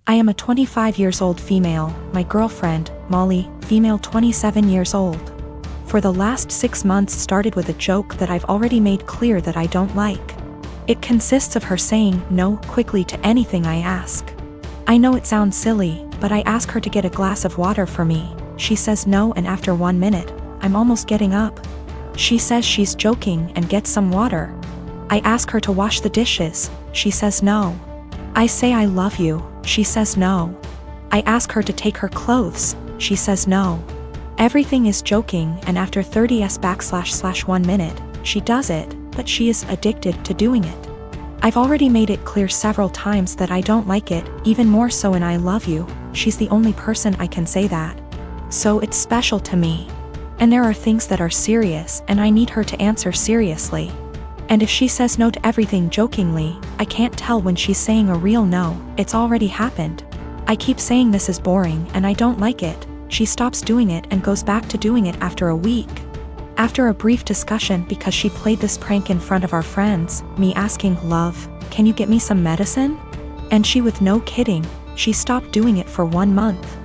I am a 25 years old female, my girlfriend, Molly, female 27 years old. For the last 6 months started with a joke that I've already made clear that I don't like. It consists of her saying no quickly to anything I ask. I know it sounds silly, but I ask her to get a glass of water for me. She says no, and after 1 minute, I'm almost getting up. She says she's joking and gets some water. I ask her to wash the dishes. She says no. I say I love you. She says no. I ask her to take her clothes. She says no. Everything is joking, and after 30s/1 minute, she does it, but she is addicted to doing it. I've already made it clear several times that I don't like it, even more so in I love you. She's the only person I can say that. So it's special to me. And there are things that are serious, and I need her to answer seriously. And if she says no to everything jokingly, I can't tell when she's saying a real no. It's already happened. I keep saying this is boring and I don't like it. She stops doing it and goes back to doing it after a week. After a brief discussion because she played this prank in front of our friends, me asking, "Love, can you get me some medicine?" And she, with no kidding, she stopped doing it for 1 month.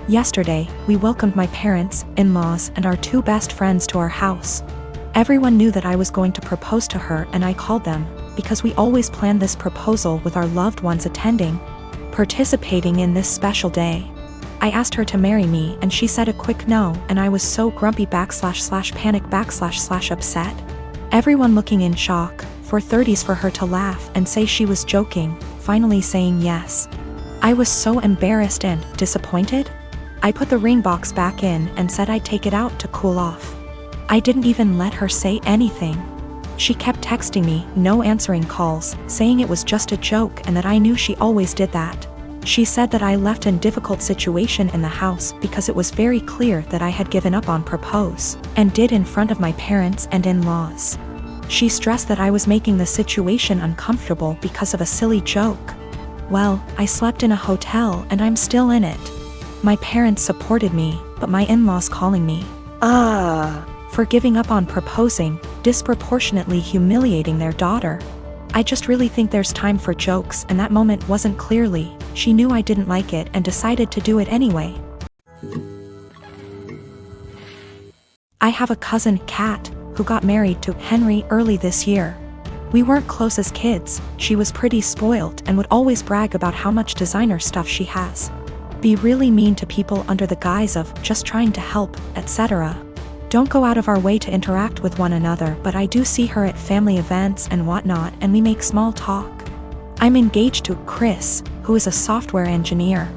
Yesterday, we welcomed my parents, in-laws, and our 2 best friends to our house. Everyone knew that I was going to propose to her, and I called them, because we always plan this proposal with our loved ones attending, participating in this special day. I asked her to marry me, and she said a quick no, and I was so grumpy /panic /upset. Everyone looking in shock, for 30s for her to laugh and say she was joking, finally saying yes. I was so embarrassed and disappointed. I put the ring box back in and said I'd take it out to cool off. I didn't even let her say anything. She kept texting me, no answering calls, saying it was just a joke and that I knew she always did that. She said that I left in difficult situation in the house because it was very clear that I had given up on propose, and did in front of my parents and in-laws. She stressed that I was making the situation uncomfortable because of a silly joke. Well, I slept in a hotel and I'm still in it. My parents supported me, but my in-laws calling me for giving up on proposing, disproportionately humiliating their daughter. I just really think there's time for jokes, and that moment wasn't clearly. She knew I didn't like it and decided to do it anyway. I have a cousin, Kat, who got married to Henry early this year. We weren't close as kids. She was pretty spoiled and would always brag about how much designer stuff she has. Be really mean to people under the guise of just trying to help, etc. Don't go out of our way to interact with one another, but I do see her at family events and whatnot, and we make small talk. I'm engaged to Chris, who is a software engineer.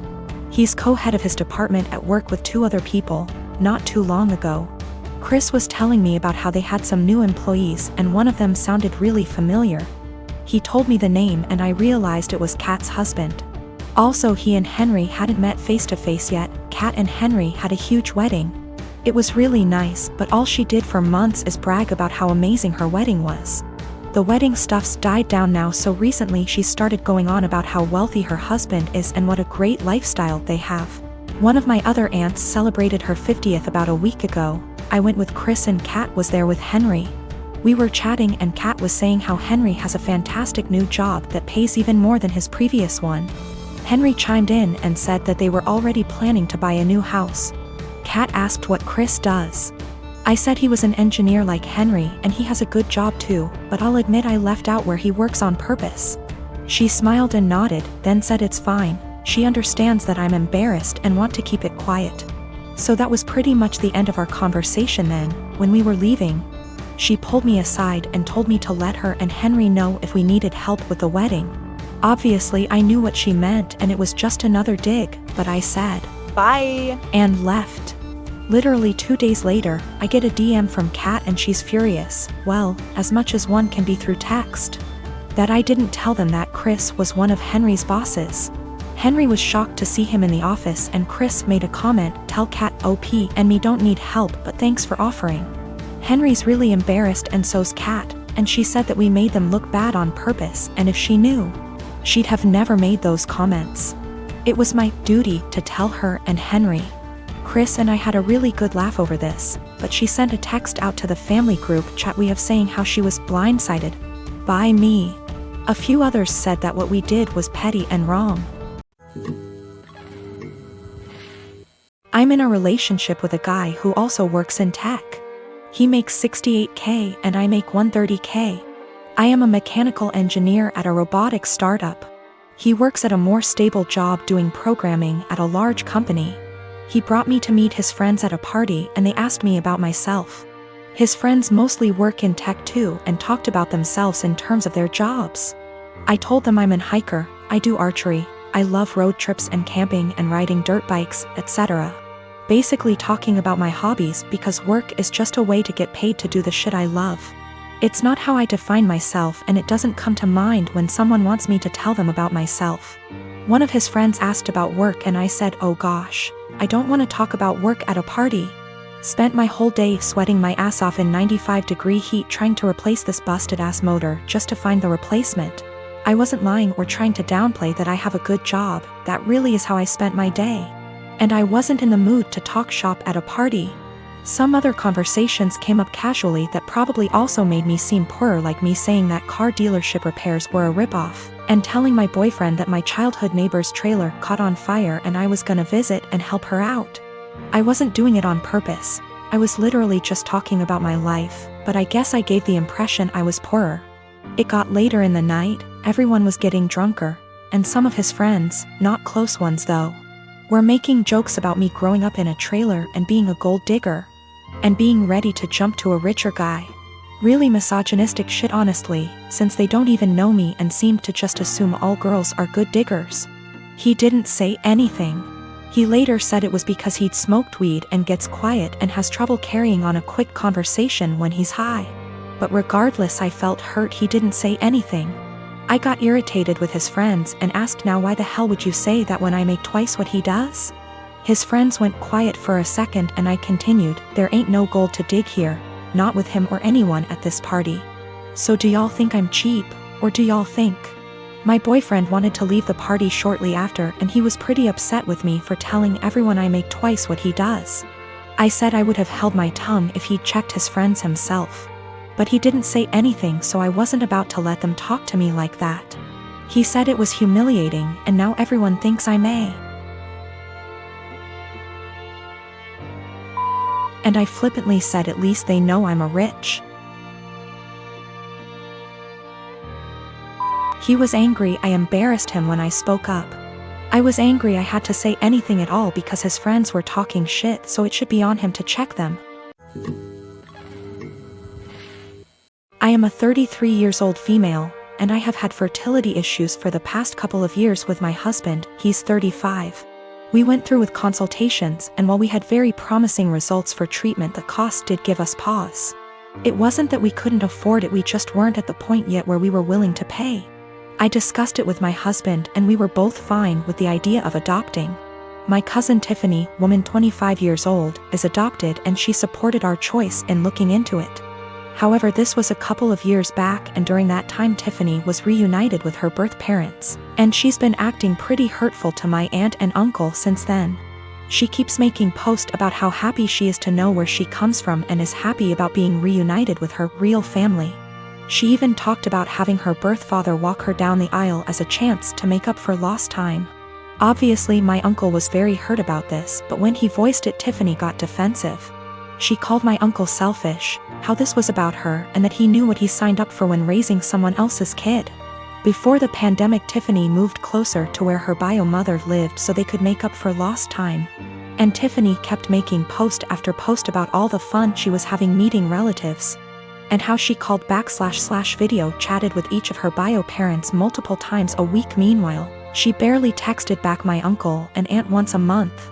He's co-head of his department at work with 2 other people, not too long ago. Chris was telling me about how they had some new employees and one of them sounded really familiar. He told me the name and I realized it was Kat's husband. Also, he and Henry hadn't met face to face yet. Kat and Henry had a huge wedding. It was really nice, but all she did for months is brag about how amazing her wedding was. The wedding stuff's died down now, so recently she started going on about how wealthy her husband is and what a great lifestyle they have. One of my other aunts celebrated her 50th about a week ago. I went with Chris and Kat was there with Henry. We were chatting and Kat was saying how Henry has a fantastic new job that pays even more than his previous one. Henry chimed in and said that they were already planning to buy a new house. Kat asked what Chris does. I said he was an engineer like Henry and he has a good job too, but I'll admit I left out where he works on purpose. She smiled and nodded, then said it's fine. She understands that I'm embarrassed and want to keep it quiet. So that was pretty much the end of our conversation then. When we were leaving, she pulled me aside and told me to let her and Henry know if we needed help with the wedding. Obviously I knew what she meant and it was just another dig, but I said, "Bye," and left. Literally 2 days later, I get a DM from Kat and she's furious. Well, as much as one can be through text. That I didn't tell them that Chris was one of Henry's bosses. Henry was shocked to see him in the office and Chris made a comment, "Tell Kat OP and me don't need help, but thanks for offering." Henry's really embarrassed and so's Kat, and she said that we made them look bad on purpose, and if she knew, she'd have never made those comments. It was my duty to tell her and Henry. Chris and I had a really good laugh over this, but she sent a text out to the family group chat we have saying how she was blindsided by me. A few others said that what we did was petty and wrong. I'm in a relationship with a guy who also works in tech. He makes $68K and I make $130K. I am a mechanical engineer at a robotics startup. He works at a more stable job doing programming at a large company. He brought me to meet his friends at a party and they asked me about myself. His friends mostly work in tech too and talked about themselves in terms of their jobs. I told them I'm an hiker, I do archery, I love road trips and camping and riding dirt bikes, etc. Basically talking about my hobbies because work is just a way to get paid to do the shit I love. It's not how I define myself and it doesn't come to mind when someone wants me to tell them about myself. One of his friends asked about work and I said, oh gosh, I don't want to talk about work at a party. Spent my whole day sweating my ass off in 95-degree heat trying to replace this busted ass motor just to find the replacement. I wasn't lying or trying to downplay that I have a good job, that really is how I spent my day. And I wasn't in the mood to talk shop at a party. Some other conversations came up casually that probably also made me seem poorer, like me saying that car dealership repairs were a ripoff, and telling my boyfriend that my childhood neighbor's trailer caught on fire and I was gonna visit and help her out. I wasn't doing it on purpose, I was literally just talking about my life, but I guess I gave the impression I was poorer. It got later in the night, everyone was getting drunker, and some of his friends, not close ones though, were making jokes about me growing up in a trailer and being a gold digger, and being ready to jump to a richer guy. Really misogynistic shit honestly, since they don't even know me and seem to just assume all girls are good diggers. He didn't say anything. He later said it was because he'd smoked weed and gets quiet and has trouble carrying on a quick conversation when he's high. But regardless, I felt hurt he didn't say anything. I got irritated with his friends and asked, now why the hell would you say that when I make twice what he does? His friends went quiet for a second and I continued, there ain't no gold to dig here, not with him or anyone at this party. So do y'all think I'm cheap, or do y'all think? My boyfriend wanted to leave the party shortly after and he was pretty upset with me for telling everyone I make twice what he does. I said I would have held my tongue if he'd checked his friends himself. But he didn't say anything, so I wasn't about to let them talk to me like that. He said it was humiliating and now everyone thinks I'm a. And I flippantly said at least they know I'm a rich. He was angry. I embarrassed him when I spoke up. I was angry I had to say anything at all because his friends were talking shit, so it should be on him to check them. I am a 33 years old female, and I have had fertility issues for the past couple of years with my husband, he's 35. We went through with consultations, and while we had very promising results for treatment, the cost did give us pause. It wasn't that we couldn't afford it, we just weren't at the point yet where we were willing to pay. I discussed it with my husband and we were both fine with the idea of adopting. My cousin Tiffany, woman 25 years old, is adopted and she supported our choice in looking into it. However, this was a couple of years back and during that time Tiffany was reunited with her birth parents, and she's been acting pretty hurtful to my aunt and uncle since then. She keeps making posts about how happy she is to know where she comes from and is happy about being reunited with her real family. She even talked about having her birth father walk her down the aisle as a chance to make up for lost time. Obviously my uncle was very hurt about this, but when he voiced it Tiffany got defensive. She called my uncle selfish, how this was about her and that he knew what he signed up for when raising someone else's kid. Before the pandemic Tiffany moved closer to where her bio mother lived so they could make up for lost time. And Tiffany kept making post after post about all the fun she was having meeting relatives. And how she called back / video chatted with each of her bio parents multiple times a week. Meanwhile, she barely texted back my uncle and aunt once a month.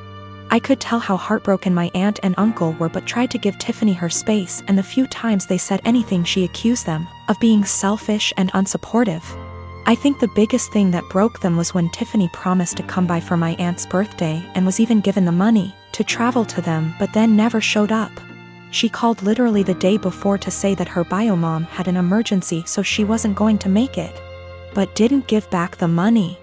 I could tell how heartbroken my aunt and uncle were, but tried to give Tiffany her space, and the few times they said anything she accused them of being selfish and unsupportive. I think the biggest thing that broke them was when Tiffany promised to come by for my aunt's birthday and was even given the money to travel to them but then never showed up. She called literally the day before to say that her bio mom had an emergency so she wasn't going to make it, but didn't give back the money.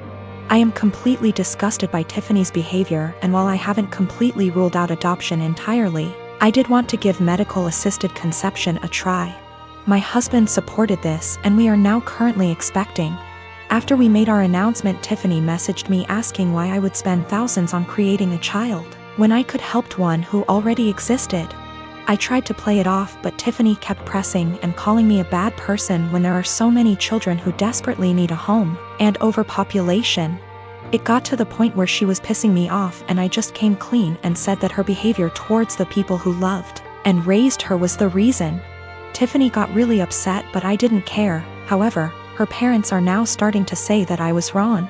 I am completely disgusted by Tiffany's behavior, and while I haven't completely ruled out adoption entirely, I did want to give medical-assisted conception a try. My husband supported this and we are now currently expecting. After we made our announcement, Tiffany messaged me asking why I would spend thousands on creating a child. when I could helped one who already existed. I tried to play it off, but Tiffany kept pressing and calling me a bad person when there are so many children who desperately need a home, and overpopulation. It got to the point where she was pissing me off, and I just came clean and said that her behavior towards the people who loved and raised her was the reason. Tiffany got really upset, but I didn't care. However, her parents are now starting to say that I was wrong.